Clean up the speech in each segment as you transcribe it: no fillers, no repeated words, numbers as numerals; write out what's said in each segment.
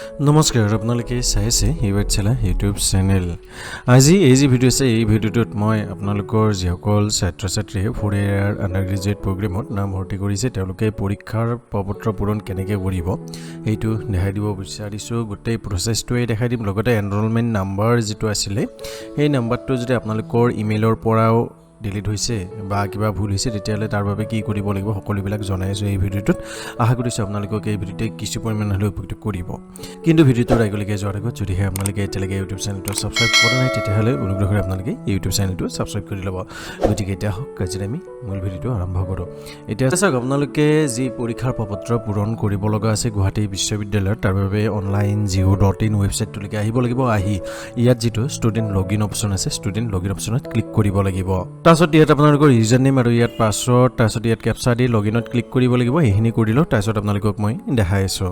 নমস্কাৰ আপোনালোকে চাইছে E-PATHSHALA ইউটিউব চেনেল আজি এই যে ভিডিও আছে এই ভিডিওটোত মই আপোনালোকৰ যিসকল ছাত্ৰ-ছাত্ৰীয়ে 4 ইয়াৰ আন্ডাৰ গ্ৰেজুৱেট প্ৰগ্ৰামত নাম ভৰ্তি কৰিছে তেওঁলোকে পৰীক্ষাৰ প্ৰপত্ৰ পূৰণ কেনেকৈ কৰিব এইটো দেখাই দিব বিচাৰিছো গোটেই প্ৰচেছটোৱে দেখাই দিম লগতে এনৰোলমেন্ট নাম্বাৰ যেটো আছিল এই নাম্বাৰটো যদি আপোনালোকৰ ইমেইলৰ পৰাও ডিলিট হৈছে বা কিবা ভুল হৈছে তেতিয়ালে তাৰ বাবে কি কৰিব লাগিব সকলোবিলাক জনাইছো এই ভিডিওটোত আশা কৰিছো আপোনালোকক এই ভিডিওতে কিছু পৰিমাণ হলেও উপকৃত কৰিব কিন্তু ভিডিওটোৰ আগলৈকে যোৱাৰ আগত যদি আপোনালোকে এতিয়ালৈকে ইউটিউব চেনেলটো সাবস্ক্ৰাইব কৰা নাই তেতিয়াহলে অনুগ্ৰহ কৰি আপোনালোকে ইউটিউব চেনেলটো সাবস্ক্ৰাইব কৰি ল'ব গতিকে এতিয়া আজি আমি মূল ভিডিওটো আৰম্ভ কৰো এতিয়া চাওক আপোনালোকে যি পৰীক্ষাৰ প্ৰপত্ৰ পূৰণ কৰিব লগা আছে গুৱাহাটী বিশ্ববিদ্যালয়ৰ তাৰ বাবে online.go.in ৱেবছাইটটোলৈকে আহিব লাগিব আহি ইয়াত যেটো ষ্টুডেন্ট লগইন অপচন আছে ষ্টুডেন্ট লগইন অপচনত ক্লিক কৰিব লাগিব তাৰছত ইয়াত আপোনালোকৰ ইউজাৰ নেম আৰু ইয়াত পাছৱৰ্ড তাৰছত ইয়াত ক্যাপচা দি লগইনত ক্লিক কৰিব লাগিব এইখিনি কৰিলো তাৰছত আপোনালোকক মই দেখাই আছো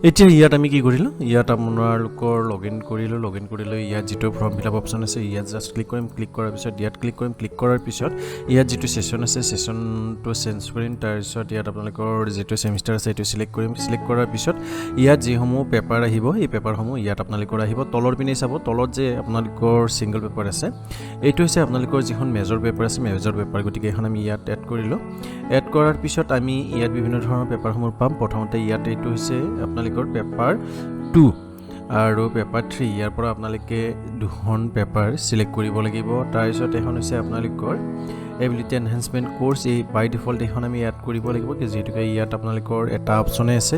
এতিয়া ইয়াত আমি কি কৰিলো ইয়াত আপোনালোকৰ লগইন কৰিলো ইয়াত যেটো ফৰ্ম ফিলআপ অপচন আছে ইয়াত জাস্ট ক্লিক কৰিম ক্লিক কৰাৰ পিছত ইয়াত ক্লিক কৰাৰ পিছত ইয়াত যেটো সেশন আছে সেশনটো চেঞ্জ কৰিম তাৰছত ইয়াত আপোনালোকৰ যেটো সেমিষ্টাৰ আছে এটো সিলেক্ট কৰিম সিলেক্ট কৰাৰ পিছত ইয়াত যেসমূহ পেপাৰ আহিব এই পেপাৰসমূহ ইয়াত আপোনালোকৰ আহিব তলৰ পিনে চাব তলত যে আপোনালোকৰ সিঙ্গল পেপাৰ আছে এইটো হৈছে আপোনালোকৰ যিখন মেজৰ পেপাৰ আছে মেজৰ পেপাৰ গতিকে এখন আমি ইয়াত এড কৰিলো এড কৰাৰ পিছত আমি ইয়াত বিভিন্ন ধৰণৰ পেপাৰসমূহ পাম প্ৰথমতে ইয়াত এইটো হৈছে আপোনালোকৰ পেপাৰ 2 আৰু পেপাৰ 3 ইয়াৰ পৰা আপোনালোকে দুখন পেপাৰ সিলেক্ট কৰিব লাগিব তাৰপিছত এখন হৈছে আপোনালোকৰ এবিলিটি এনহান্সমেন্ট কোৰ্স এই বাই ডিফল্ট এখন আমি এড কৰিব লাগিব যেহেতুকে ইয়াত আপোনালোকৰ এটা অপচন আছে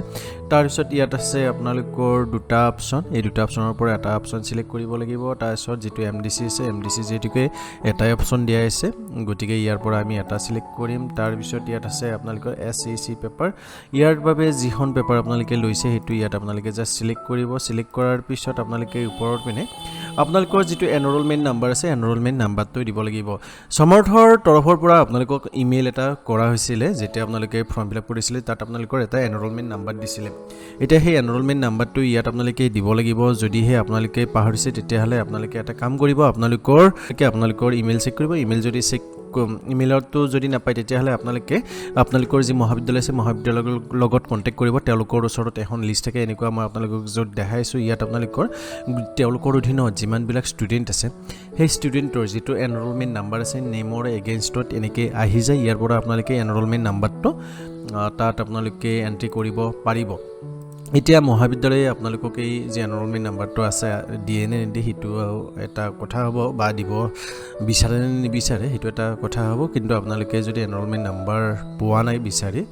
তাৰপিছত ইয়াত আছে আপোনালোকৰ দুটা অপচন এই দুটা অপচনৰ পৰা এটা অপচন সিলেক্ট কৰিব লাগিব তাৰপিছত যেটো এমডিসি আছে এমডিসি যেটোকে এটাই অপচন দিয়া আছে গতিকে ইয়াৰ পৰা আমি এটা সিলেক্ট কৰিম তাৰপিছত ইয়াত আছে আপোনালোকৰ এসএসি পেপাৰ ইয়াৰ বাবে যিখন পেপাৰ আপোনালোকে লৈছে হেতু ইয়াত আপোনালোকে জাস্ট সিলেক্ট কৰিব সিলেক্ট কৰাৰ পিছত আপোনালোকে ওপৰত পিনে আপোনালোকৰ যেটো এনৰোলমেন্ট নাম্বাৰ আছে এনৰোলমেন্ট নাম্বাৰটো দিব লাগিব সমৰ্থৰ তৰফৰ পৰা আপোনালোকক ইমেইল এটা কৰা হৈছিল যেতে আপোনালোকে ফৰ্ম ফিলআপ কৰিছিল তাত আপোনালোকৰ এটা এনৰোলমেন্ট নাম্বাৰ দিছিল এতিয়া সেই এনৰোলমেন্ট নাম্বাৰটো ইয়াত আপোনালোকে দিব লাগিব যদি হে আপোনালোকে পাহৰিছে তেতিয়াহলে আপোনালোকে এটা কাম কৰিব আপোনালোকৰ ইমেইল চেক কৰিব ইমেইল যদি চেক ইমেইলটো যদি নাপায় তেতিয়াহলে আপোনালোকৰ যি মহাবিদ্যালয় আছে মহাবিদ্যালয়ৰ লগত কন্টাক্ট কৰিব তেওঁলোকৰ ওচৰত এখন লিষ্ট থাকে এনেকুৱা মই আপোনালোকক যত দেখাইছো ইয়াত তেওঁলোকৰ অধীনত যিমান বিলাক ষ্টুডেন্ট আছে সেই ষ্টুডেন্টৰ যেটো এনৰোলমেন্ট নাম্বাৰ আছে নেমৰ এগেইনষ্টত এনেকৈ আহি যায় ইয়াৰ পৰা আপোনালোকে এনৰোলমেন্ট নাম্বাৰটো তাত আপোনালোকে এন্ট্ৰি কৰিব পাৰিব এতিয়া মহাবিদ্যালয়ে আপোনালোকক এই যে এনৰোলমেন্ট নাম্বাৰটো আছে ডিএনএ নিদি হিটো এটা কথা হ'ব বা দিব বিচাৰে নিবিচাৰে হিটো এটা কথা হ'ব কিন্তু আপোনালোকে যদি এনৰোলমেন্ট নাম্বাৰ পোৱা নাই বিচাৰি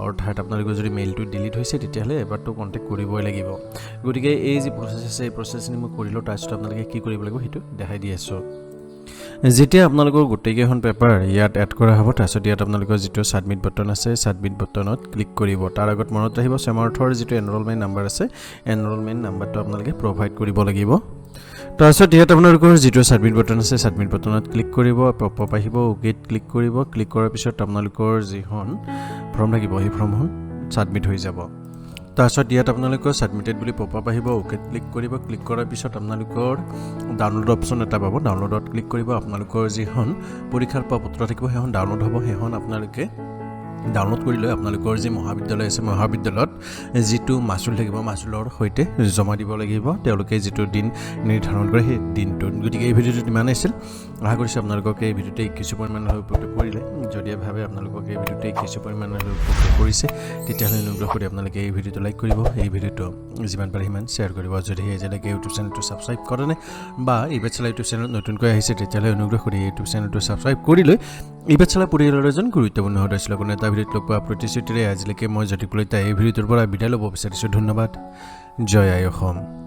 অৰ্থাৎ আপোনালোকৰ যদি মেইলটো ডিলিট হৈছে তেতিয়াহলে এবাৰটো কন্টাক্ট কৰিবই লাগিব গতিকে এই যে প্ৰসেছ আছে এই প্ৰসেছখিনি মই কৰিলো তাৰপিছত আপোনালোকে কি কৰিব লাগিব হিটো দেখাই দি আছো যেতিয়া আপোনালোকৰ গোটেইকেইখন পেপাৰ ইয়াত এড কৰা হ'ব তাৰছত ইয়াত আপোনালোকৰ যেটো সাবমিট বাটন আছে সাবমিট বাটনত ক্লিক কৰিব তাৰ আগত মনত ৰাখিব সমৰ্থৰ যেটো এনৰোলমেন্ট নাম্বাৰ আছে এনৰোলমেন্ট নাম্বাৰটো আপোনালোকে প্ৰভাইড কৰিব লাগিব তাৰছত ইয়াত আপোনালোকৰ যেটো সাবমিট বাটন আছে সাবমিট বাটনত ক্লিক কৰিব পপআপ আহিব ওকেত ক্লিক কৰিব ক্লিক কৰাৰ পিছত আপোনালোকৰ যিখন ফৰ্ম থাকিব এই ফৰ্মখন সাবমিট হৈ যাব তাৰছত ইয়াত আপোনালোকৰ সাবমিটেড বুলি পপআপ আহিব ওকে ক্লিক কৰিব ক্লিক কৰাৰ পিছত আপোনালোকৰ ডাউনলোড অপচন এটা পাব ডাউনলোডত ক্লিক কৰিব আপোনালোকৰ যিখন পৰীক্ষাৰ প্ৰপত্ৰ থাকিব হেখন ডাউনলোড হ'ব হেখন আপোনালোকে ডাউনলোড কৰিলে আপোনালোকৰ যে মহাবিদ্যালয় আছে মহাবিদ্যালয়ত যেটো মাসুল থাকিব মাসুলৰ হৈতে জমা দিব লাগিব তেওঁলোকে যেটো দিন নিৰ্ধাৰণ কৰে সেই দিনটো গতিকে এই ভিডিওটো ইমান আছিল আশা কৰিছো আপোনালোকক এই ভিডিওতে কিছু পৰিমাণ উপকৃত কৰিলে যদি ভাবে আপোনালোকক এই ভিডিওতে কিছু পৰিমাণ উপকৃত কৰিছে তেতিয়াহলে অনুগ্ৰহ কৰি আপোনালোকে এই ভিডিওটো লাইক কৰিব এই ভিডিওটো যিমান পাৰে সিমান শেয়াৰ কৰিব যদি এজেলেকে ইউটিউব চেনেলটো সাবস্ক্ৰাইব কৰে নাই বা E-PATHSHALA ইউটিউব চেনেল নতুনকৈ আহিছে তেতিয়াহলে অনুগ্ৰহ কৰি ইউটিউব চেনেলটো সাবস্ক্ৰাইব কৰি লৈ E-PATHSHALA পৰিয়ালৰ এজন গুৰুত্বপূৰ্ণ সদস্য কোন এটা ভিডিওত লগ পোৱা প্ৰতিশ্ৰুতিৰে আজিলৈকে মই জটিকলতা এই ভিডিওটোৰ পৰা বিদায় ল'ব বিচাৰিছো ধন্যবাদ জয় আই অসম